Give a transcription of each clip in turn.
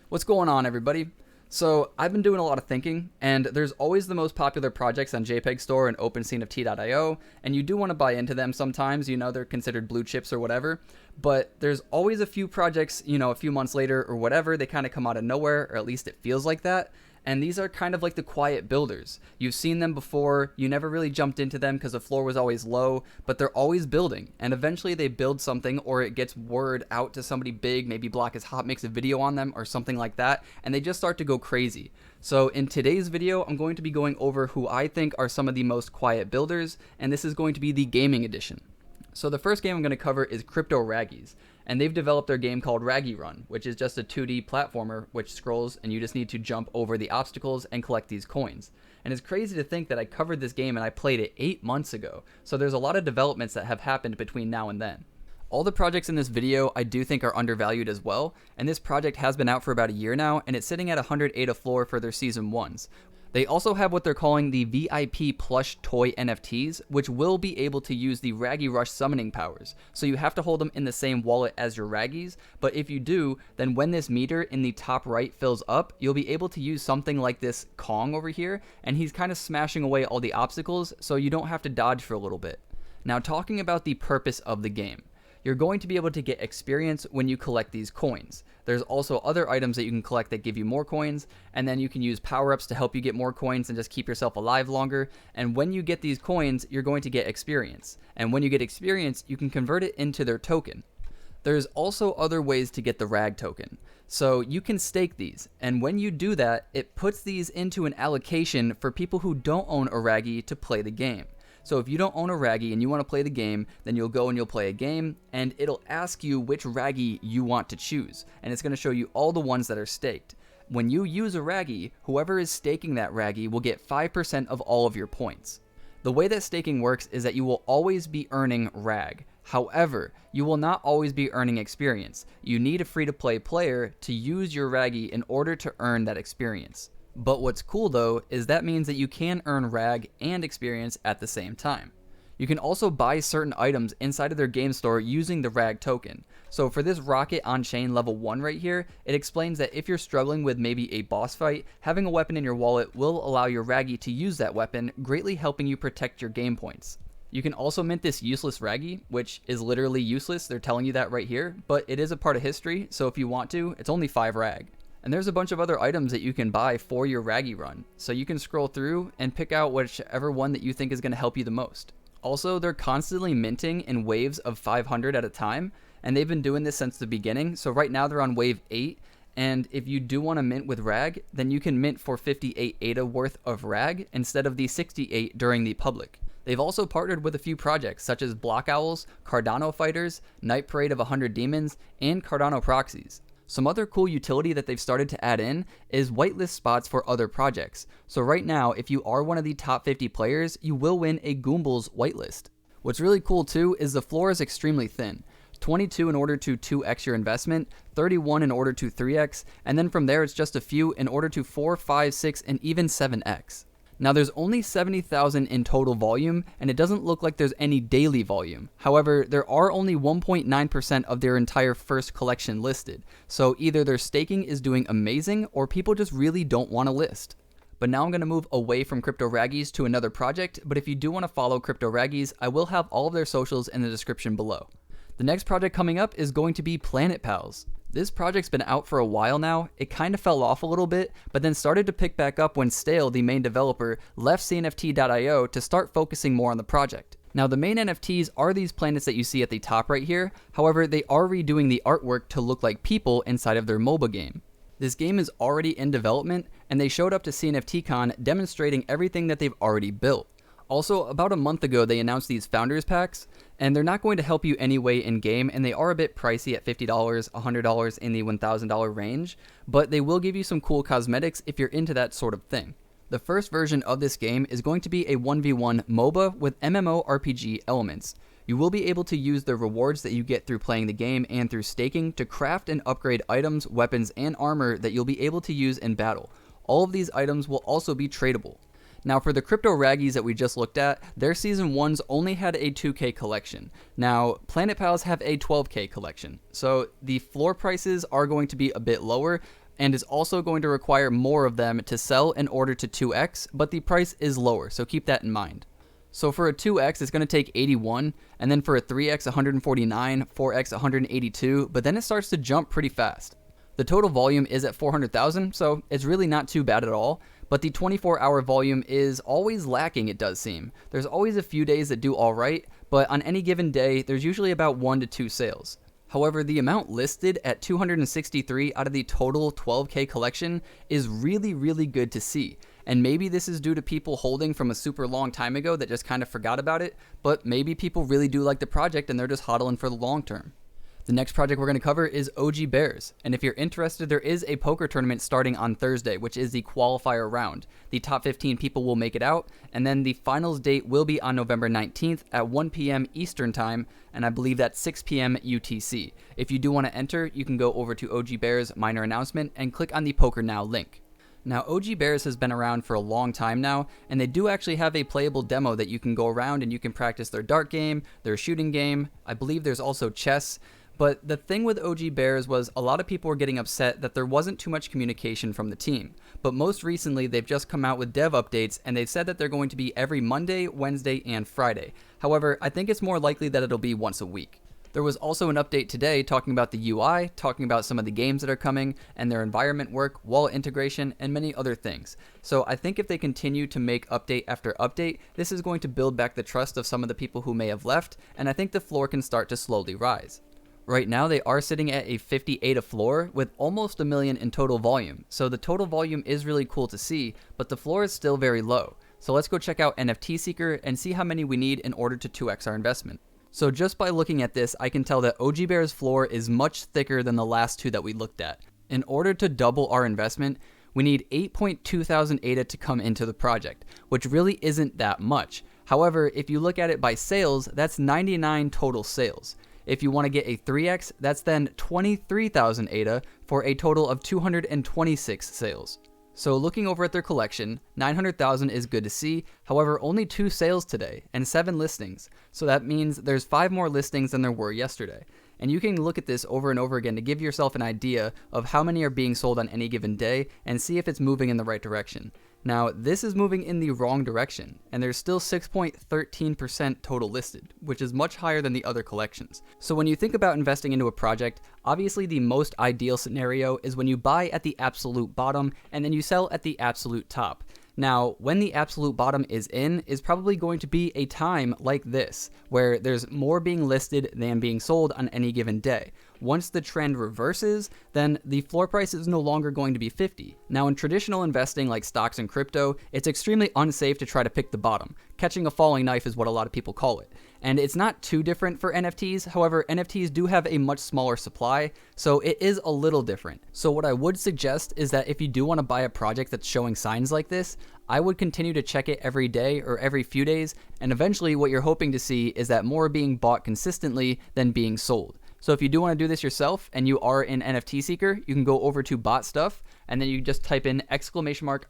What's going on, everybody? So I've been doing a lot of thinking, and there's always the most popular projects on JPEG Store and OpenCNFT.io, and you do want to buy into them sometimes. They're considered blue chips or whatever, but there's always a few projects, a few months later or whatever, they kind of come out of nowhere, or at least it feels like that. And these are kind of like the quiet builders. You've seen them before, you never really jumped into them because the floor was always low, but they're always building. And eventually they build something, or it gets word out to somebody big, maybe Black is Hot makes a video on them or something like that, and they just start to go crazy. So in today's video, I'm going to be going over who I think are some of the most quiet builders, and this is going to be the gaming edition. So the first game I'm going to cover is CryptoRaggies, and they've developed their game called Raggy Run, which is just a 2D platformer which scrolls and you just need to jump over the obstacles and collect these coins. And it's crazy to think that I covered this game and I played it 8 months ago, so there's a lot of developments that have happened between now and then. All the projects in this video I do think are undervalued as well, and this project has been out for about a year now, and it's sitting at 108 a floor for their Season 1s. They also have what they're calling the VIP plush toy NFTs, which will be able to use the Raggy Rush summoning powers. So you have to hold them in the same wallet as your Raggies, but if you do, then when this meter in the top right fills up, you'll be able to use something like this Kong over here, and he's kind of smashing away all the obstacles, so you don't have to dodge for a little bit. Now, talking about the purpose of the game. You're going to be able to get experience when you collect these coins. There's also other items that you can collect that give you more coins, and then you can use power-ups to help you get more coins and just keep yourself alive longer. And when you get these coins, you're going to get experience. And when you get experience, you can convert it into their token. There's also other ways to get the RAG token. So you can stake these, and when you do that, it puts these into an allocation for people who don't own a Raggy to play the game. So if you don't own a Raggy and you want to play the game, then you'll go and you'll play a game, and it'll ask you which Raggy you want to choose, and it's going to show you all the ones that are staked. When you use a Raggy, whoever is staking that Raggy will get 5% of all of your points. The way that staking works is that you will always be earning RAG. However, you will not always be earning experience. You need a free-to-play player to use your Raggy in order to earn that experience. But what's cool though is that means that you can earn RAG and experience at the same time. You can also buy certain items inside of their game store using the RAG token. So for this Rocket on-chain level 1 right here, it explains that if you're struggling with maybe a boss fight, having a weapon in your wallet will allow your Raggy to use that weapon, greatly helping you protect your game points. You can also mint this useless Raggy, which is literally useless, they're telling you that right here, but it is a part of history, so if you want to, it's only 5 RAG. And there's a bunch of other items that you can buy for your Raggy Run, so you can scroll through and pick out whichever one that you think is going to help you the most. Also, they're constantly minting in waves of 500 at a time, and they've been doing this since the beginning, so right now they're on wave 8, and if you do want to mint with RAG, then you can mint for 58 ADA worth of RAG instead of the 68 during the public. They've also partnered with a few projects such as Block Owls, Cardano Fighters, Night Parade of 100 Demons, and Cardano Proxies. Some other cool utility that they've started to add in is whitelist spots for other projects. So right now, if you are one of the top 50 players, you will win a Goombles whitelist. What's really cool too is the floor is extremely thin. 22 in order to 2x your investment, 31 in order to 3x, and then from there it's just a few in order to 4, 5, 6, and even 7x. Now there's only 70,000 in total volume, and it doesn't look like there's any daily volume. However, there are only 1.9% of their entire first collection listed, so either their staking is doing amazing, or people just really don't want to list. But now I'm going to move away from CryptoRaggies to another project, but if you do want to follow CryptoRaggies, I will have all of their socials in the description below. The next project coming up is going to be Planetpalz. This project's been out for a while now. It kind of fell off a little bit, but then started to pick back up when Stale, the main developer, left CNFT.io to start focusing more on the project. Now the main NFTs are these planets that you see at the top right here, however they are redoing the artwork to look like people inside of their MOBA game. This game is already in development, and they showed up to CNFT Con demonstrating everything that they've already built. Also, about a month ago, they announced these Founders Packs, and they're not going to help you anyway in-game, and they are a bit pricey at $50, $100 in the $1,000 range, but they will give you some cool cosmetics if you're into that sort of thing. The first version of this game is going to be a 1v1 MOBA with MMORPG elements. You will be able to use the rewards that you get through playing the game and through staking to craft and upgrade items, weapons, and armor that you'll be able to use in battle. All of these items will also be tradable. Now for the CryptoRaggies that we just looked at, their Season 1s only had a 2K collection. Now Planetpalz have a 12K collection, so the floor prices are going to be a bit lower, and is also going to require more of them to sell in order to 2x, but the price is lower, so keep that in mind. So for a 2x, it's going to take 81, and then for a 3x, 149, 4x, 182, but then it starts to jump pretty fast. The total volume is at 400,000, so it's really not too bad at all, but the 24-hour volume is always lacking, it does seem. There's always a few days that do alright, but on any given day, there's usually about 1 to 2 sales. However, the amount listed at 263 out of the total 12K collection is really, really good to see. And maybe this is due to people holding from a super long time ago that just kind of forgot about it, but maybe people really do like the project and they're just hodling for the long term. The next project we're going to cover is OGBears, and if you're interested, there is a poker tournament starting on Thursday, which is the qualifier round. The top 15 people will make it out, and then the finals date will be on November 19th at 1 p.m. Eastern Time, and I believe that's 6 p.m. UTC. If you do want to enter, you can go over to OGBears minor announcement and click on the Poker Now link. Now, OGBears has been around for a long time now, and they do actually have a playable demo that you can go around and you can practice their dart game, their shooting game. I believe there's also chess. But the thing with OGBears was a lot of people were getting upset that there wasn't too much communication from the team. But most recently, they've just come out with dev updates, and they've said that they're going to be every Monday, Wednesday, and Friday. However, I think it's more likely that it'll be once a week. There was also an update today talking about the UI, talking about some of the games that are coming, and their environment work, wallet integration, and many other things. So I think if they continue to make update after update, this is going to build back the trust of some of the people who may have left, and I think the floor can start to slowly rise. Right now, they are sitting at a 58 a floor with almost 1 million in total volume. So the total volume is really cool to see, but the floor is still very low. So let's go check out NFT Seeker and see how many we need in order to 2x our investment. So just by looking at this, I can tell that OGBears floor is much thicker than the last two that we looked at. In order to double our investment, we need 8.2 thousand ADA to come into the project, which really isn't that much. However, if you look at it by sales, that's 99 total sales. If you want to get a 3x, that's then 23,000 ADA for a total of 226 sales. So looking over at their collection, 900,000 is good to see, however only 2 sales today and 7 listings. So that means there's 5 more listings than there were yesterday. And you can look at this over and over again to give yourself an idea of how many are being sold on any given day and see if it's moving in the right direction. Now, this is moving in the wrong direction, and there's still 6.13% total listed, which is much higher than the other collections. So when you think about investing into a project, obviously the most ideal scenario is when you buy at the absolute bottom and then you sell at the absolute top. Now, when the absolute bottom is probably going to be a time like this, where there's more being listed than being sold on any given day. Once the trend reverses, then the floor price is no longer going to be 50. Now, in traditional investing like stocks and crypto, it's extremely unsafe to try to pick the bottom. Catching a falling knife is what a lot of people call it. And it's not too different for NFTs. However, NFTs do have a much smaller supply, so it is a little different. So what I would suggest is that if you do want to buy a project that's showing signs like this, I would continue to check it every day or every few days, and eventually what you're hoping to see is that more are being bought consistently than being sold. So if you do want to do this yourself and you are in NFT Seeker, you can go over to Bot Stuff, and then you just type in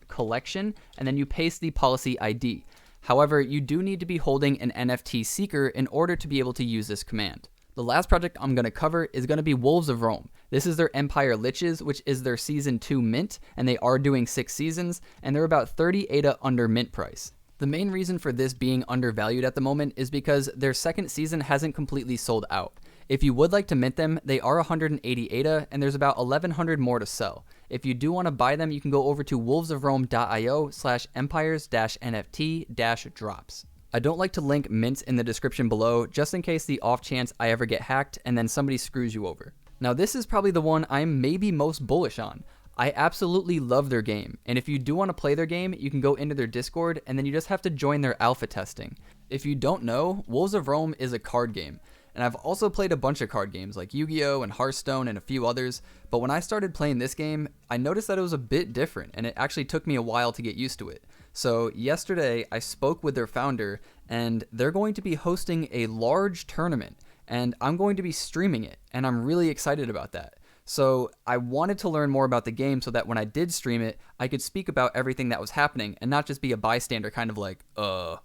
!collection, and then you paste the policy ID. However, you do need to be holding an NFT Seeker in order to be able to use this command. The last project I'm going to cover is going to be Wolves of Rome. This is their Empire Liches, which is their Season 2 mint, and they are doing 6 seasons, and they're about 30 ADA under mint price. The main reason for this being undervalued at the moment is because their second season hasn't completely sold out. If you would like to mint them, they are 180 ADA, and there's about 1,100 more to sell. If you do want to buy them, you can go over to wolvesofrome.io/empires-nft-drops. I don't like to link mints in the description below, just in case the off chance I ever get hacked and then somebody screws you over. Now this is probably the one I'm maybe most bullish on. I absolutely love their game, and if you do want to play their game, you can go into their Discord, and then you just have to join their alpha testing. If you don't know, Wolves of Rome is a card game. And I've also played a bunch of card games like Yu-Gi-Oh! And Hearthstone and a few others, but when I started playing this game, I noticed that it was a bit different, and it actually took me a while to get used to it. So yesterday, I spoke with their founder, and they're going to be hosting a large tournament, and I'm going to be streaming it, and I'm really excited about that. So I wanted to learn more about the game so that when I did stream it, I could speak about everything that was happening and not just be a bystander kind of like,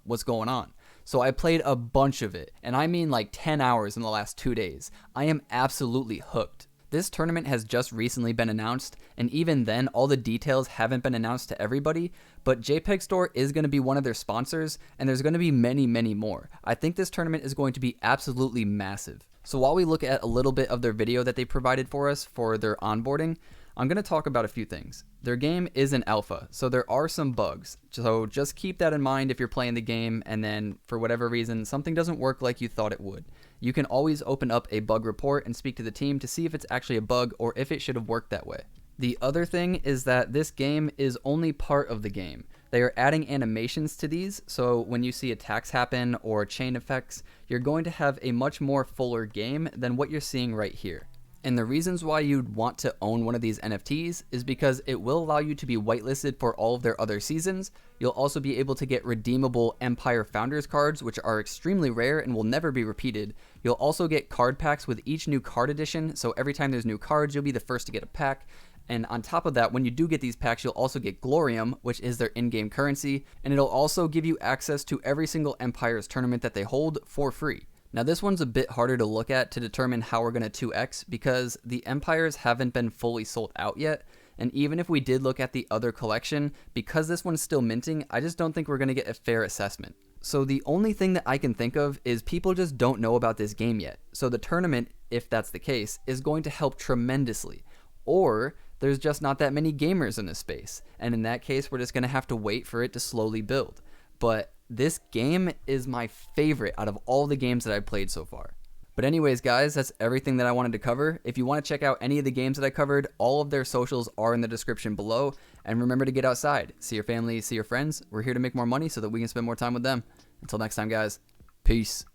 what's going on? So I played a bunch of it, and I mean like 10 hours in the last 2 days. I am absolutely hooked. This tournament has just recently been announced, and even then, all the details haven't been announced to everybody, but JPEG Store is going to be one of their sponsors, and there's going to be many, many more. I think this tournament is going to be absolutely massive. So while we look at a little bit of their video that they provided for us for their onboarding, I'm going to talk about a few things. Their game is an alpha, so there are some bugs. So just keep that in mind if you're playing the game and then for whatever reason something doesn't work like you thought it would. You can always open up a bug report and speak to the team to see if it's actually a bug or if it should have worked that way. The other thing is that this game is only part of the game. They are adding animations to these, so when you see attacks happen or chain effects, you're going to have a much more fuller game than what you're seeing right here. And the reasons why you'd want to own one of these NFTs is because it will allow you to be whitelisted for all of their other seasons. You'll also be able to get redeemable Empire Founders cards, which are extremely rare and will never be repeated. You'll also get card packs with each new card edition, so every time there's new cards, you'll be the first to get a pack. And on top of that, when you do get these packs, you'll also get Glorium, which is their in-game currency, and it'll also give you access to every single Empire's tournament that they hold for free. Now this one's a bit harder to look at to determine how we're going to 2x because the Empires haven't been fully sold out yet, and even if we did look at the other collection, because this one's still minting, I just don't think we're going to get a fair assessment. So the only thing that I can think of is people just don't know about this game yet. So the tournament, if that's the case, is going to help tremendously. Or there's just not that many gamers in this space, and in that case we're just going to have to wait for it to slowly build. But this game is my favorite out of all the games that I've played so far. But anyways guys, that's everything that I wanted to cover. If you want to check out any of the games that I covered, all of their socials are in the description below. And remember to get outside, see your family, see your friends. We're here to make more money so that we can spend more time with them. Until next time guys, peace.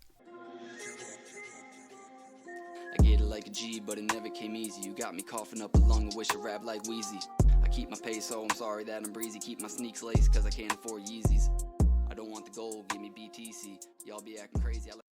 I get it like a G, but it never came easy. You got me coughing up a lung, I wish I rap like Wheezy. I keep my pace, so I'm sorry that I'm breezy. Keep my sneaks laced, cause I can't afford Yeezys. I don't want the gold, give me BTC. Y'all be acting crazy.